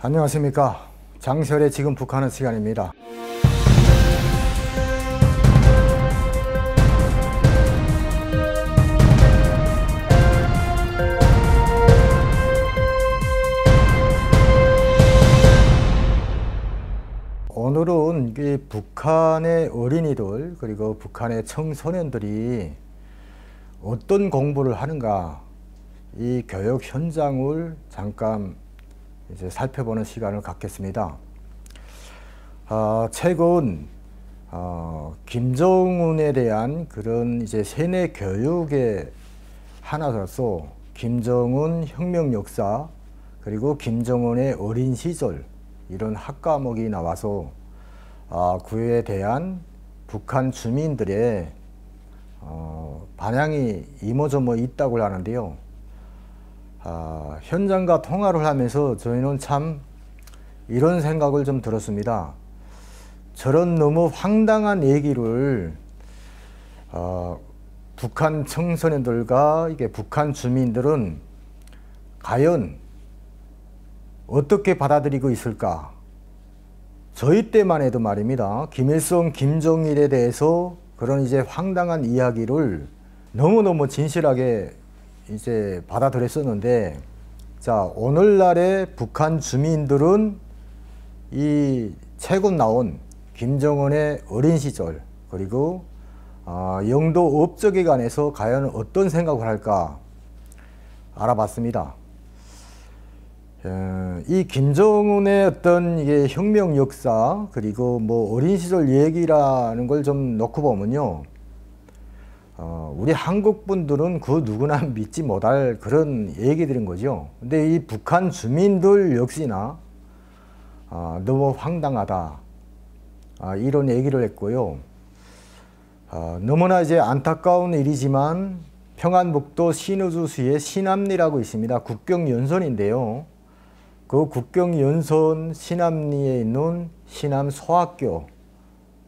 안녕하십니까. 장설의 지금 북한은 시간입니다. 오늘은 이 북한의 어린이들 그리고 북한의 청소년들이 어떤 공부를 하는가, 이 교육 현장을 잠깐 이제 살펴보는 시간을 갖겠습니다. 최근 김정은에 대한 그런 이제 세뇌 교육의 하나로서 김정은 혁명 역사 그리고 김정은의 어린 시절 이런 학과목이 나와서 그에 대한 북한 주민들의 반향이 이모저모 있다고 하는데요. 현장과 통화를 하면서 저희는 참 이런 생각을 좀 들었습니다. 저런 너무 황당한 얘기를 북한 청소년들과 이게 북한 주민들은 과연 어떻게 받아들이고 있을까? 저희 때만 해도 말입니다. 김일성, 김정일에 대해서 그런 이제 황당한 이야기를 너무너무 진실하게 이제 받아들였었는데, 자, 오늘날의 북한 주민들은 이 최근 나온 김정은의 어린 시절 그리고 영도 업적에 관해서 과연 어떤 생각을 할까 알아봤습니다. 이 김정은의 어떤 이게 혁명 역사 그리고 뭐 어린 시절 얘기라는 걸 좀 놓고 보면요, 우리 한국 분들은 그 누구나 믿지 못할 그런 얘기들인 거죠. 근데 이 북한 주민들 역시나 너무 황당하다, 이런 얘기를 했고요. 너무나 이제 안타까운 일이지만 평안북도 신의주시에 신암리라고 있습니다. 국경연선인데요. 그 국경연선 신암리에 있는 신암소학교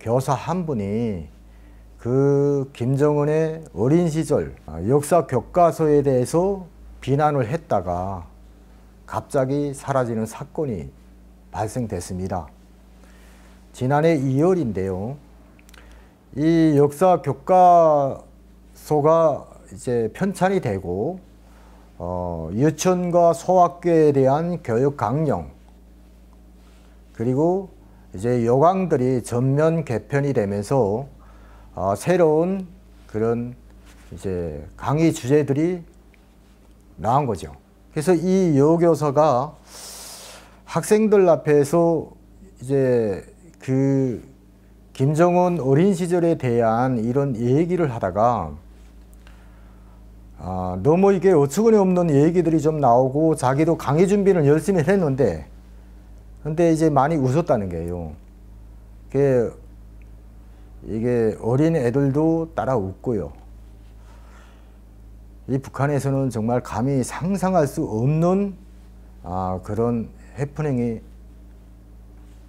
교사 한 분이 그 김정은의 어린 시절 역사 교과서에 대해서 비난을 했다가 갑자기 사라지는 사건이 발생됐습니다. 지난해 2월인데요. 이 역사 교과서가 이제 편찬이 되고 유치원과 소학교에 대한 교육 강령 그리고 이제 요강들이 전면 개편이 되면서 새로운 그런 이제 강의 주제들이 나온 거죠. 그래서 이 여교서가 학생들 앞에서 이제 그 김정은 어린 시절에 대한 이런 얘기를 하다가 너무 이게 어처구니 없는 얘기들이 좀 나오고 자기도 강의 준비를 열심히 했는데 근데 이제 많이 웃었다는 거예요. 이게 어린 애들도 따라 웃고요. 이 북한에서는 정말 감히 상상할 수 없는 그런 해프닝이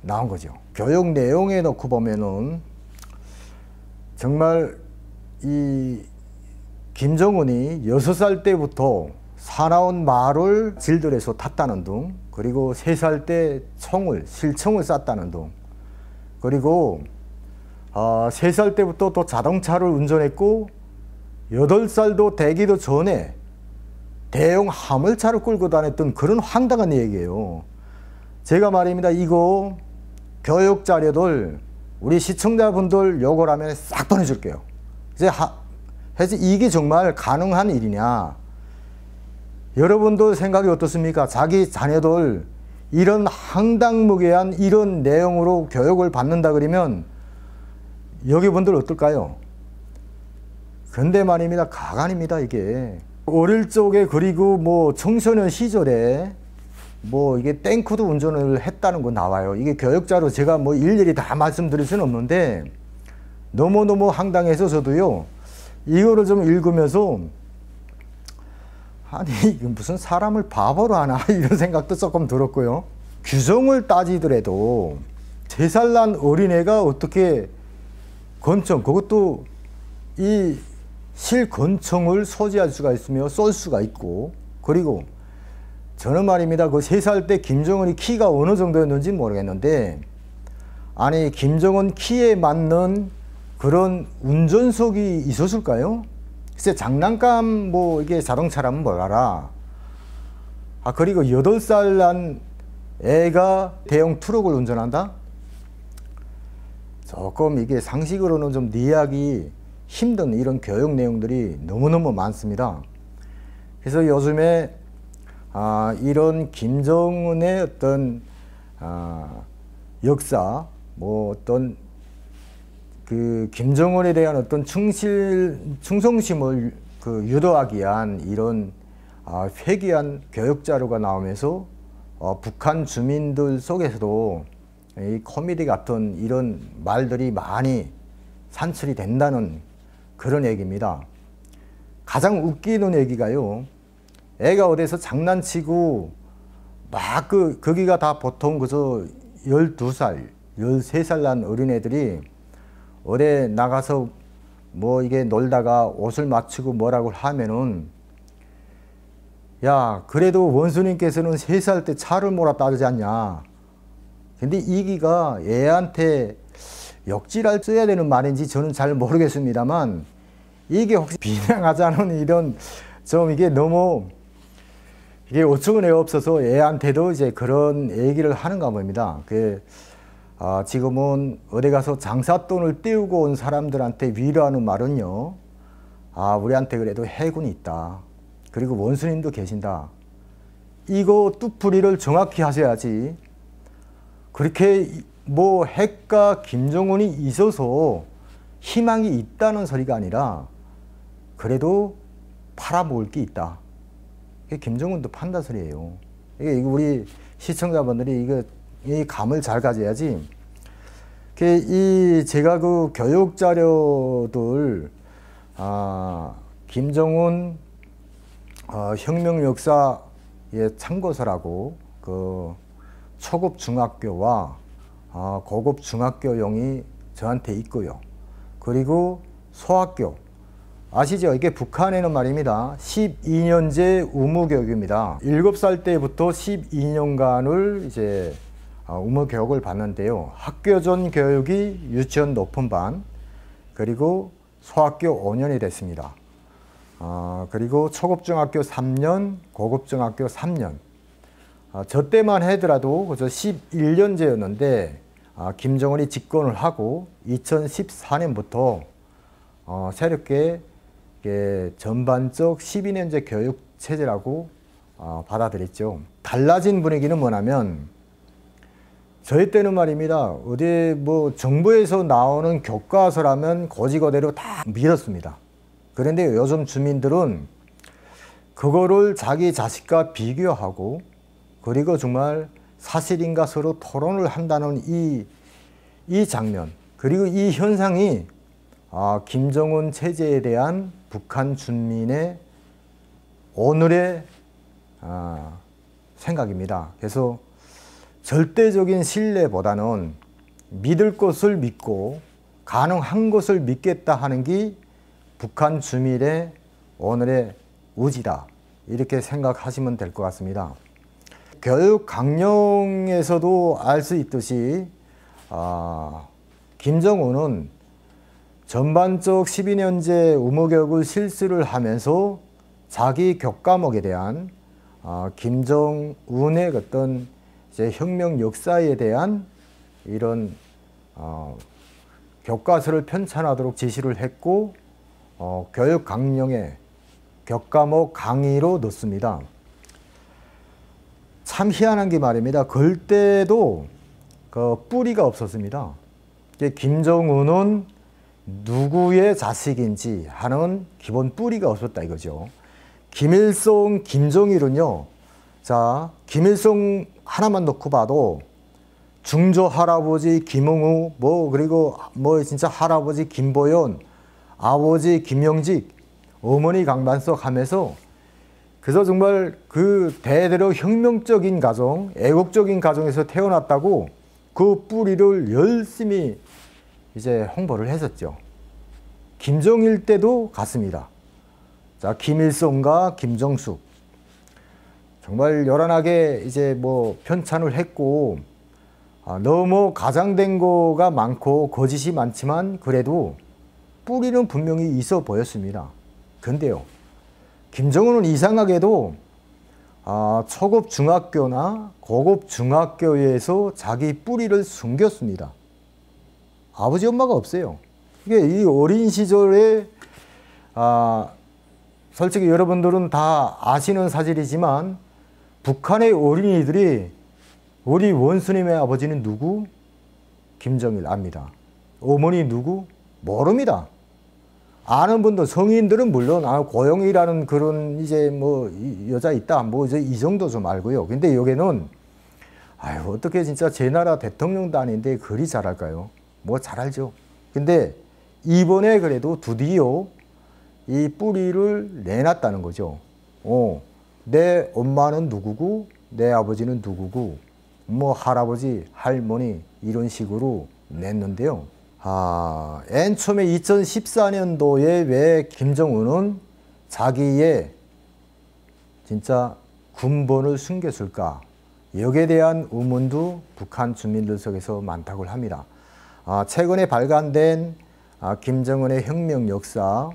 나온 거죠. 교육 내용에 놓고 보면은 정말 이 김정은이 6살 때부터 사나운 말을 질들에서 탔다는 등, 그리고 3살 때 실총을 쐈다는 등, 그리고 3살 때부터 또 자동차를 운전했고 8살도 되기도 전에 대형 화물차를 끌고 다녔던 그런 황당한 얘기예요. 제가 말입니다. 이거 교육 자료들 우리 시청자분들 요걸 하면 싹 보내줄게요. 해서 이게 정말 가능한 일이냐? 여러분도 생각이 어떻습니까? 자기 자녀들 이런 황당무계한 이런 내용으로 교육을 받는다 그러면 여기 분들 어떨까요? 근데 말입니다. 가관입니다, 이게. 어릴 적에 그리고 뭐 청소년 시절에 뭐 이게 탱크도 운전을 했다는 거 나와요. 이게 교육자로 제가 뭐 일일이 다 말씀드릴 수는 없는데 너무너무 황당해서 저도요, 이거를 좀 읽으면서 아니 이게 무슨 사람을 바보로 하나 이런 생각도 조금 들었고요. 규정을 따지더라도 3살 난 어린애가 어떻게 권총, 그것도 이 실권총을 소지할 수가 있으며 쏠 수가 있고, 그리고 저는 말입니다. 그 3살 때 김정은이 키가 어느 정도였는지 모르겠는데, 아니 김정은 키에 맞는 그런 운전석이 있었을까요? 글쎄 장난감 뭐 이게 자동차라면 몰라라. 그리고 8살 난 애가 대형 트럭을 운전한다? 조금 이게 상식으로는 좀 이해하기 힘든 이런 교육 내용들이 너무너무 많습니다. 그래서 요즘에 이런 김정은의 어떤 역사, 뭐 어떤 그 김정은에 대한 어떤 충성심을 그 유도하기 위한 이런 회귀한 교육 자료가 나오면서 북한 주민들 속에서도 이 코미디 같은 이런 말들이 많이 산출이 된다는 그런 얘기입니다. 가장 웃기는 얘기가요, 애가 어디서 장난치고 막 거기가 다 보통 그저 12살, 13살 난 어린애들이 어디 나가서 뭐 이게 놀다가 옷을 맞추고 뭐라고 하면은, 야 그래도 원수님께서는 3살 때 차를 몰아 따르지 않냐. 근데 이기가 애한테 역질할 써야 되는 말인지 저는 잘 모르겠습니다만, 이게 혹시 비난하자는 이런 좀 이게 너무 이게 어처구니가 없어서 애한테도 이제 그런 얘기를 하는가 봅니다. 지금은 어디 가서 장사돈을 띄우고 온 사람들한테 위로하는 말은요, 우리한테 그래도 해군이 있다. 그리고 원수님도 계신다. 이거 뚜풀이를 정확히 하셔야지. 그렇게 뭐 핵과 김정은이 있어서 희망이 있다는 소리가 아니라 그래도 팔아먹을 게 있다. 이게 김정은도 판다 소리예요. 이게 우리 시청자분들이 이 감을 잘 가져야지. 제가 그 교육 자료들, 김정은 혁명 역사의 참고서라고 그 초급 중학교와 고급 중학교용이 저한테 있고요. 그리고 소학교, 아시죠? 이게 북한에는 말입니다, 12년제 의무교육입니다. 7살 때부터 12년간을 이제 의무교육을 받는데요. 학교 전 교육이 유치원 높은 반, 그리고 소학교 5년이 됐습니다. 그리고 초급중학교 3년, 고급중학교 3년. 저 때만 하더라도 그저 11년제였는데 김정은이 집권을 하고 2014년부터 새롭게 전반적 12년제 교육 체제라고 받아들였죠. 달라진 분위기는 뭐냐면, 저희 때는 말입니다, 어디 뭐 정부에서 나오는 교과서라면 고지고대로 다 믿었습니다. 그런데 요즘 주민들은 그거를 자기 자식과 비교하고, 그리고 정말 사실인가 서로 토론을 한다는 이 장면, 그리고 이 현상이 김정은 체제에 대한 북한 주민의 오늘의 생각입니다. 그래서 절대적인 신뢰보다는 믿을 것을 믿고 가능한 것을 믿겠다 하는 게 북한 주민의 오늘의 의지다, 이렇게 생각하시면 될 것 같습니다. 교육 강령에서도 알 수 있듯이 김정은은 전반적 12년제 의무교육을 실시를 하면서 자기 교과목에 대한 김정은의 어떤 이제 혁명 역사에 대한 이런 교과서를 편찬하도록 지시를 했고, 교육 강령에 교과목 강의로 넣습니다. 참 희한한 게 말입니다, 걸 때도 그 뿌리가 없었습니다. 김정은은 누구의 자식인지 하는 기본 뿌리가 없었다 이거죠. 김일성, 김정일은요, 자, 김일성 하나만 놓고 봐도 중조 할아버지 김응우, 그리고 진짜 할아버지 김보연, 아버지 김영직, 어머니 강반석 하면서 그래서 정말 그 대대로 혁명적인 가정, 애국적인 가정에서 태어났다고 그 뿌리를 열심히 이제 홍보를 했었죠. 김정일 때도 같습니다. 자, 김일성과 김정숙. 정말 요란하게 이제 뭐 편찬을 했고, 너무 가장된 거가 많고 거짓이 많지만 그래도 뿌리는 분명히 있어 보였습니다. 근데요, 김정은은 이상하게도 초급 중학교나 고급 중학교에서 자기 뿌리를 숨겼습니다. 아버지 엄마가 없어요. 이게 이 어린 시절에 솔직히 여러분들은 다 아시는 사실이지만 북한의 어린이들이 우리 원수님의 아버지는 누구? 김정일 압니다. 어머니 누구? 모릅니다. 아는 분도 성인들은 물론 고영이라는 그런 이제 뭐 여자 있다 뭐 이 정도 좀 알고요. 근데 여기는 어떻게 진짜 제 나라 대통령도 아닌데 그리 잘할까요? 뭐 잘 알죠. 근데 이번에 그래도 드디어 이 뿌리를 내놨다는 거죠. 내 엄마는 누구고 내 아버지는 누구고 뭐 할아버지 할머니 이런 식으로 냈는데요. 맨 처음에 2014년도에 왜 김정은은 자기의 진짜 군번을 숨겼을까? 여기에 대한 의문도 북한 주민들 속에서 많다고 합니다. 최근에 발간된 김정은의 혁명 역사,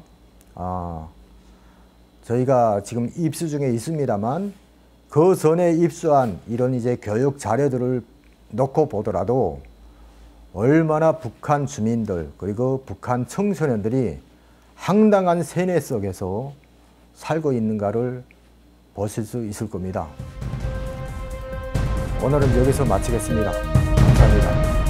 저희가 지금 입수 중에 있습니다만 그 전에 입수한 이런 이제 교육 자료들을 놓고 보더라도 얼마나 북한 주민들 그리고 북한 청소년들이 황당한 세뇌 속에서 살고 있는가를 보실 수 있을 겁니다. 오늘은 여기서 마치겠습니다. 감사합니다.